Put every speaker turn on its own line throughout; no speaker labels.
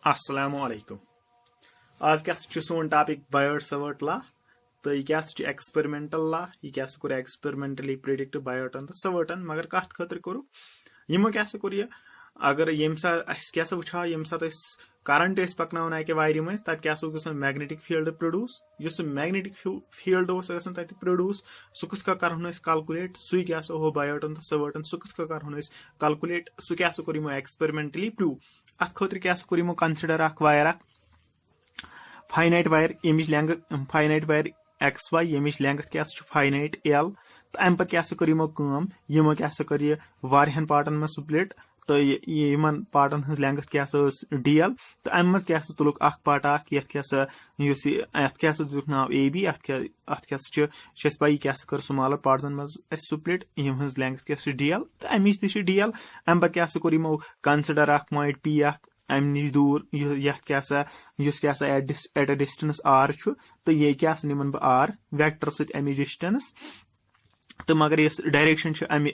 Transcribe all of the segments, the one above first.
Assalamualaikum. आज क्या सोन topic Biot सवर्ट ला तो यह क्या एक्सपेरिमेंटल ला यह क्या कोर एक्सपेरिमेंटली प्रिडिक्ट बायोटन तो सवर्टन मगर कत खतर करो यमो क्या कोर यह अगर यम सा क्या वुचा यम सा करंट पकन अकि वायर मज तत क्या मैग्नेटिक फील्ड प्रोड्यूस उस मैग्नेटिक फील्ड तत प्रोड्यूस सह कथ कर कैलकुलेट सु क्या हो बायोटन तो सवर्टन सह कथ कर कैलकुलेट सह क्या कोर एक्सपेरिमेंटली प्रूव अत खतर क्या कोर कंसिडर वायर फाइनाइट वायर यमिच length finite wire X Y यमिच लेंथ क्या फाइनाइट एल तो अम पे क्या कर यमो क्या कर वारियान पार्टन में स्प्लिट तो यमन पार्टन हज लेंथ क्या डी एल तो अम मज क्या तुलुक पार्ट अत क्या दुक नाव ए बी अत क्या पी क्या कर स्मॉलर पार्टन मज स्प्लिट यम हज लेंथ क्या डी एल तो अमिच ती डी एल अम पे क्या कोर यमो कंसिडर पॉइंट पी अम नश दूर क्या एट अ डिस्टेंस आर तो ये क्या निमन बह आर वेक्टर समी डिस्टेंस तो मगर इस डायरेक्शन अमि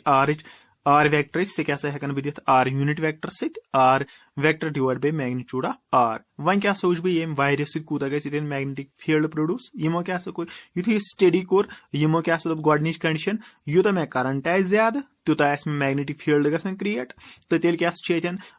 आर वेक्टर सह क्या हेकन बह दिथ R unit vector R vector divide by magnitude of R वन क्या वुच बह ये वायर सूत गि मैग्नेटिक फील्ड प्रोड्यूस यमो क्या कोर युथ स्टडी कोर यमो क्या गोडनिच कंडीशन यूत मे करंट ज्यादा तूत मैग्नेटिक फील्ड गसन क्रिएट तो तेल क्या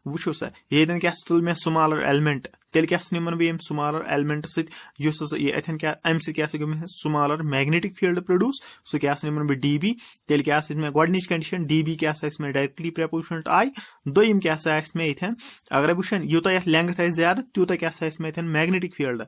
वुचो सा ये क्या तुल मे स्मॉलर एलिमेंट तेल क्या निमन बह स्मॉलर एलिमेंट अथन क्या अम क्या स्मॉलर मैग्नेटिक फील्ड प्रोड्यूस सह क्या निमन बह डी बी तेल क्या मे गोडनिच कंडीशन डी बी क्या मे डायरेक्टली प्रपोर्शनल टू आई दोयम क्या मे इथन अगर वुचन यूत लेंथ ज्यादा तूत क्या मे इथन मैग्नेटिक फील्ड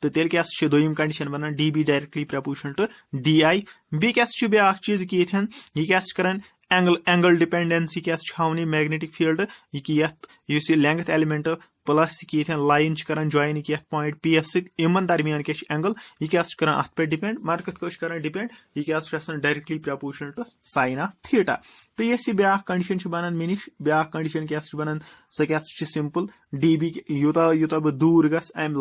तो तेल क्या दोयम कंडीशन बनना D B directly proportional to D I B क्या ब्या चीज कि इथन यह क्या कर एंगल डिपेंडेंसी क्या हावन मैग्नेटिक फील्ड यह लेंथ एलिमेंट प्लस कि लाइन कर ज्वाइन कि पॉइंट पी एस सन दरमियान क्या एंगल यह क्या कर अत पे डिपेंड मगर कत कर डिपेंड यह क्या directly proportional to sine of theta तो ये ब्या कंडीशन बनान मे नश ब्या कंडीशन क्या बनान सह क्या सिंपल डी बी यूता यूता बह दूर गम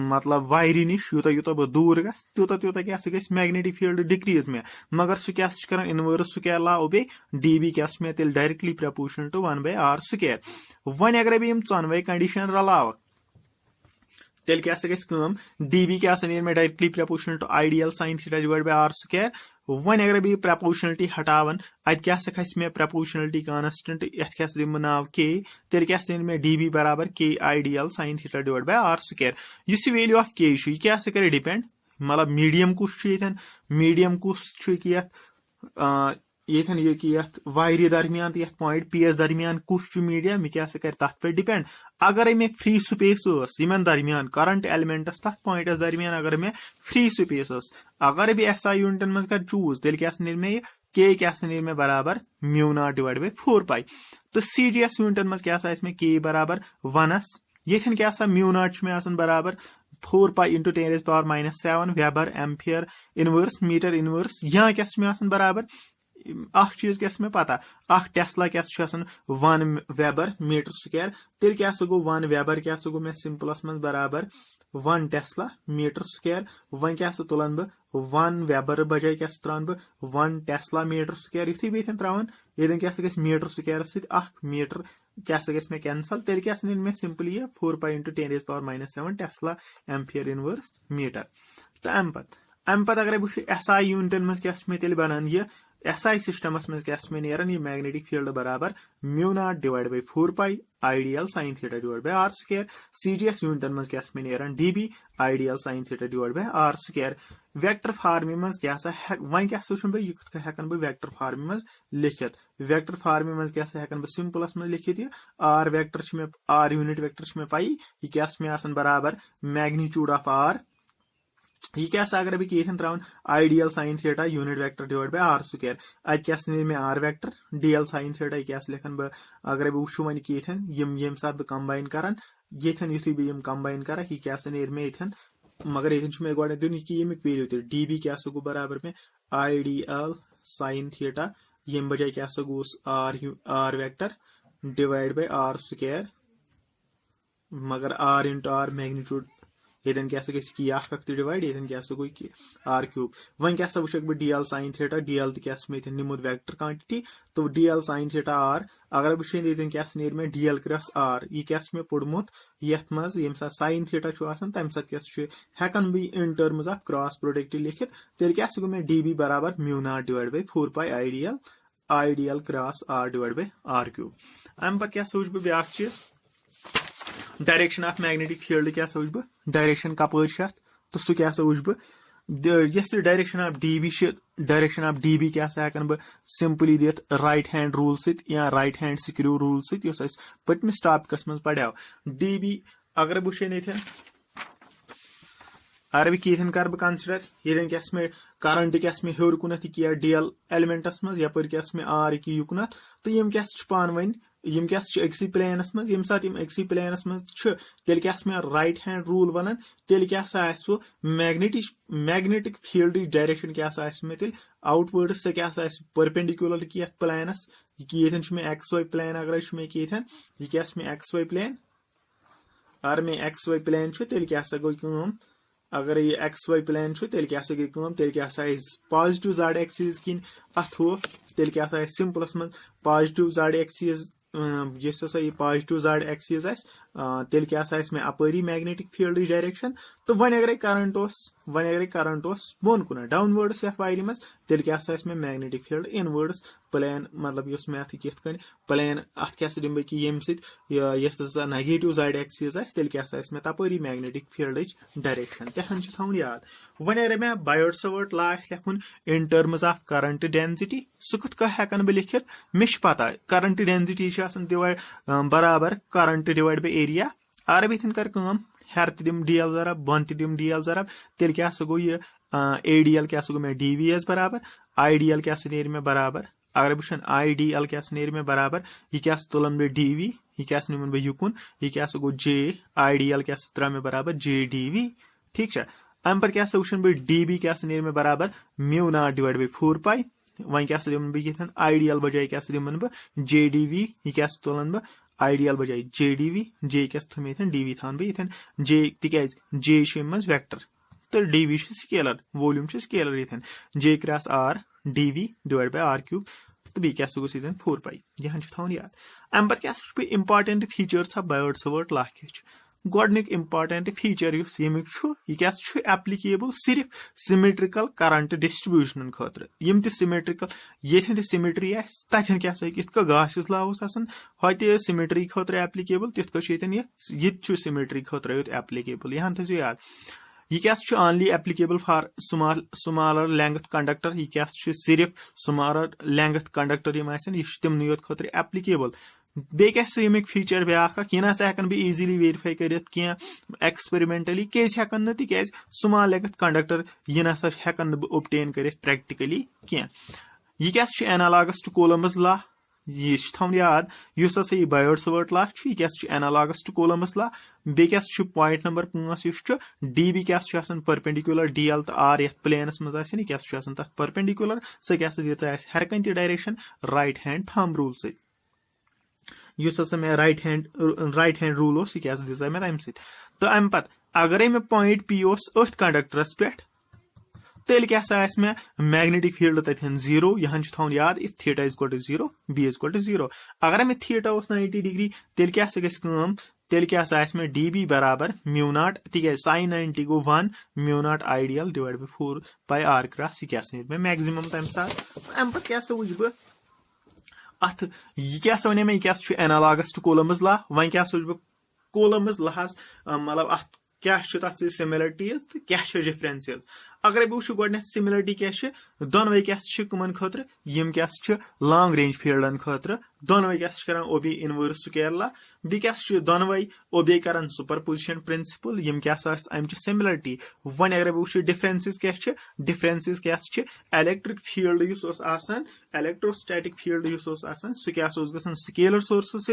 मतलब वायर नश यूता यूता बह दूर गूता तूत क्या मैग्नेटिक फील्ड डिक्रीज मे मगर सह क्या कर इनवर्स सह क्या ला ओबे डी बी क्या मे तेल directly proportional to 1/r square one अगर बह चोनवे कंडीशन रलाव तेल क्या डी बी क्या मे directly proportional to ideal sine theta divide by R square one अगर बह प्रपोर्शनलिटी हटावन अत क्या मे प्रपोर्शनलिटी कांस्टेंट ये क्या दिम नाव के तेल क्या मे डी बी बराबर K ideal sine theta divide by R square इस वैल्यू ऑफ के यह क्या कर डिपेंड मतलब मीडियम कुछ मीडियम कुछ ये वायर दरमियान तो पॉइंट पी एस दरमियान कुछ मीडियम यह क्या कर तथ पे डिपेंड अगर मे फ्री स्पेस दरमियान करंट एलिमेंटस तथ पॉइंटस दरमियान अगर मे फ्री स्पेस अगर बह एस आई यूनिटन मज कर चूज तेल क्या मे के क्या मे बराबर म्यू नॉट डिवाइड बाय 4 पाई तो सी जी एस यूनिटन मज क्या मे के बराबर 1s ये क्या म्यू नॉट मे बराबर 4 pi into 10⁻⁻7 weber ampere inverse metre inverse यहाँ क्या मे बराबर चीज क्या मे पता टेस्ला क्या 1 वेबर मीटर स्क्वायर तेल क्या गो 1 वेबर क्या गो मे सिंपलस मज बराबर 1 टेस्ला मीटर स्क्वायर वन क्या तुलन बह 1 वेबर बजाय क्या त्रान बह 1 टेस्ला मीटर स्क्वायर युथी बह त्रावन ये क्या मीटर स्क्वायर मीटर क्या मे कैंसल तेल क्या मे सिंपल ये 4 pi into 10⁻⁻7 tesla ampere inverse metre तो अम पत अगर वुच एस आई यूनिटन मज क्या मे तेल बनान यह एस आई सिस्टमस मज क्या मे नेरन यह मैग्नेटिक फील्ड बराबर mu naught divide by 4 pi ideal sine theta divide by R square C G S यूनिटन मज क्या मे नेरन D B ideal sine theta divide by R square vector form मज क्या वन क्या वुचन बह यह हेकन बह वेक्टर फार्म मज लिखित वेक्टर फार्म मज क्या हेकन बह सिंपलस मज लिखित यह आर वेक्टर मे आर यूनिट वेक्टर मे पाई यह क्या मे बराबर मैग्नीट्यूड ऑफ आर यह क्या अगर बह ये त्रावन ideal sine theta unit vector divide by R square अत क्या मे R vector D L sine theta क्या लिखन बह अगर बह वुचो वन ये सात बह कंबाइन कर युथी बह कंबाइन कर यह क्या मे ये मगर ये मे गो दिन कि यमिक वैल्यू डी बी क्या गो बराबर मे आइडियल साइन थीटा यम बजाय क्या गोस R vector divide by R square मगर आर इंटू आर मैग्नीट्यूड ये क्या गई अख डिवाइड ये क्या गई आर क्यूब वन क्या वुक बह D L sine theta D L क्या निमुत वेक्टर क्वांटिटी तो D L sine theta R अगर वुन ये क्या नीर मे डी एल क्रॉस आर यह क्या मे पोर्मुत ये मज ये साइन थीटा तम सा हेकन बह in terms of cross product लिखित तेल क्या गो मे डी बी बराबर mu naught divide by 4 pi ideal cross R divide by R cube अम पे क्या वुच बह ब्या चीज डायरेक्शन ऑफ मैग्नेटिक फील्ड क्या वुच बह डायरेक्शन कपर तो सह क्या वुच बह direction of D B direction of D B क्या हेकन बह सिंपली दित राइट हैंड रूल सत या राइट हैंड स्क्रू रूल सत पतमिस टॉपिकस मज पढ़ो डी बी अगर वुचन ये अगर बह कर बह कंसिडर ये क्या मे करंट क्या मे हर कुन किया डी एल एलिमेंटस मज यप क्या मे आर युकन तो यम क्या पान वन यम क्या अक्सी प्लेनस मज यम सात अक्सी प्लेनस मज तेल क्या मे राइट हैंड रूल वन तेल क्या वो मैग्नेटिक फील्ड डायरेक्शन क्या मे तेल आउटवर्ड सह क्या परपेंडिकुलर कि प्लेनस ये मे एक्स वाई प्लेन अगर ये क्या मे एक्स वाई प्लेन अगर मे एक्स वाई प्लेन तेल क्या गई अगर ये एक्स वाई प्लेन तेल क्या गई तेल क्या पॉजिटिव जेड एक्सिस किन अथ हो तेल क्या सिंपलस मज पॉजिटिव जेड एक्सिस यह पॉजिटिव जेड एक्सिस तेल क्या मे अपरी मैग्नेटिक फील्ड डायरेक्शन तो वन अगर करंट बोन कुन डाउनवर्ड्स ये वायर मज तेल क्या मे मैग्नेटिक फील्ड इनवर्ड्स प्लेन मतलब मे अथ कित प्लेन अथ क्या दिम बह कि ये सह नेगेटिव जेड एक्सिस तेल क्या मे तपरी मैग्नेटिक फील्ड डायरेक्शन तहन थवन याद वन अगर मे बायोट सवर्ट लॉ लिखुन in terms of current density सह कत हेकन बह लिखित मे पता करंट डेंसिटी डिवाइड बराबर करंट डिवाइड बाई एरिया अगर बह कर हेर दिम डी एल जरब बन दिम डी एल जरब तेल क्या गो ये ए डी एल क्या गो मे डी वी एस बराबर आई डी एल क्या नीर मे बराबर अगर वुचन आई डी एल क्या नीर मे बराबर यह क्या तुलन बह डी वी यह क्या निमन बह युकुन यह क्या गो जे आई डी एल क्या त्रा मे बराबर जे डी वी ठीक है अम पे क्या वुचन बह डी बी क्या नीर मे बराबर mu naught divide by 4 pi one क्या दिमन बह ये आई डी एल बजाय क्या दिमन बह जे डी वी यह क्या तुलन बह आइडियल बजाय जे डी वी जे क्या थम डी वी थान बह जे तिक जे मज वेक्टर तो D V scalar volume scalar ये J cross R D V divide by R cube तो बी क्या गो 4 पाई यह थवन याद अम पे क्या important features of Biot Savart law क्या गोडनिक इंपॉर्टेंट फीचर यह क्या एप्लीकेबल सिर्फ सिमेट्रिकल करंट डिस्ट्रीब्यूशन खतर यम सिमेट्रिकल ये सिमेट्री तथन क्या इत गासिस लॉ हत सिमेट्री खतर एप्लीकेबल तिथ ये सिमेट्री खतर एप्लीकेबल यहाँ थो याद यह क्या only applicable for smaller length conductor यह क्या सिर्फ स्मॉलर लेंथ कंडक्टर तमन योत खतर एप्लीकेबल बे क्या फीचर ब्या यह ना हेकन बह इजीली वेरीफाई कर एक्सपेरिमेंटली क्या हेकन तिज स्मॉल लेंथ कंडक्टर यह ना हेकन बह ओब्टेन कर प्रैक्टिकली क्या यह क्या एनालॉगस टू कोलम्बस लॉ यह थवन याद यह बायोट सवर्ट लॉ यह क्या एनालॉगस टू कोलम्बस लॉ बे क्या पॉइंट नंबर 5 डी बी क्या परपेंडिकुलर डी एल तो आर ये प्लेनस मज क्या तथ परपेंडिकुलर सह क्या हर कन direction right hand thumb rule मे राइट हैंड रूल क्या दिशा मे तम तो अम पे अगर मे पॉइंट पी अथ कंडक्टरस पे तेल क्या मे मैग्नेटिक फील्ड तथन 0 यहाँ थवन याद if theta is equal to 0 B is equal to 0 अगर मे थीटा 90 डिग्री तेल क्या तेल क्या मे डी बी बराबर म्यू नॉट तिक साइन 90 गो 1 mu naught I D L divide by 4 pi R cross यह क्या मे मैक्सिमम तम सात अम पे क्या वुच बह अथ यह क्या वन मे क्या एनालॉगस टू कोलम्बस लॉ वन क्या वुच बह कोलम्बस लॉस मतलब अथ क्या सिमिलरिटीज तो क्या डिफरेंसेस अगर बह वो गोडनेथ सिमिलरिटी क्या दोनवे क्या कमन खतर यम क्या लॉन्ग रेंज फील्डन खतर दोनवे क्या कर ओबे इनवर्स स्क्वायर लॉ बे क्या दोनवे ओबे कर सुपरपोजिशन प्रिंसिपल यम क्या अम सिमिलरिटी वन अगर बह वो डिफरेंसेस क्या इलेक्ट्रिक फील्ड इलेक्ट्रोस्टैटिक फील्ड सह क्या ग स्केलर सोर्स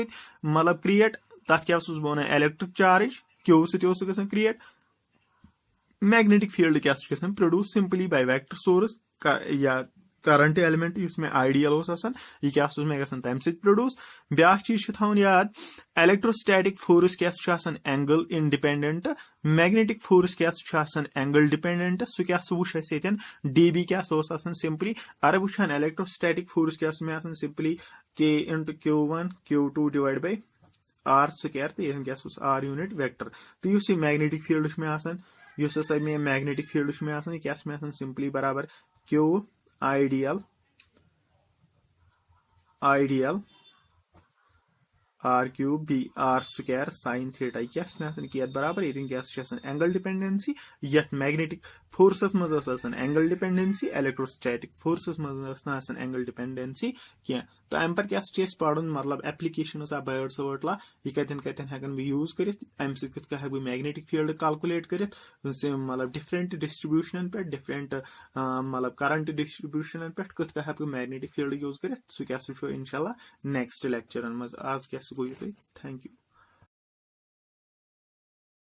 मतलब क्रिएट तथ क्या वन इलेक्ट्रिक चार्ज क्यों सह क्रिएट मैग्नेटिक फील्ड क्या produce simply by vector source या करंट एलिमेंट में आइडियल यह क्या मे ग तम प्रोड्यूस ब्या चीज थवन याद इलेक्ट्रोस्टैटिक फोर्स क्या एंगल इंडिपेंडेंट मैग्नेटिक फोर्स क्या एंगल डिपेंडेंट सह क्या वुच डीबी क्या सिंपली अरे वुचान इलेक्ट्रोस्टैटिक फोर्स क्या simply K into Q1 Q2 divide by R square तो यह क्या आर यूनिट वेक्टर तो इस मैग्नेटिक फील्ड में मे मैग्नेटिक फील्ड में क्या सिंपली बराबर Q I D L R cube B R square sine theta क्या बराबर ये क्या एंगल डिपेंडेंसी ये मैग्नेटिक फोर्सस मज एंगल डिपेंडेंसी इलेक्ट्रोस्टैटिक फोर्सस मज एंगल डिपेंडेंसी क्या तो अम पे क्या पढ़ मतलब एप्लीकेशन बायोट-सावर्ट लॉ यह कतन हेकन बह यूज कर अम सह बह मैग्नेटिक फील्ड कैलकुलेट कर मतलब डिफरेंट डिस्ट्रीब्यूशन पे डिफरेंट मतलब करंट डिस्ट्रीब्यूशन पे कत हेक मैग्नेटिक फील्ड यूज कर सह क्या इंशाल्लाह नेक्स्ट लेक्चरन मज आज क्या गो थैंक यू।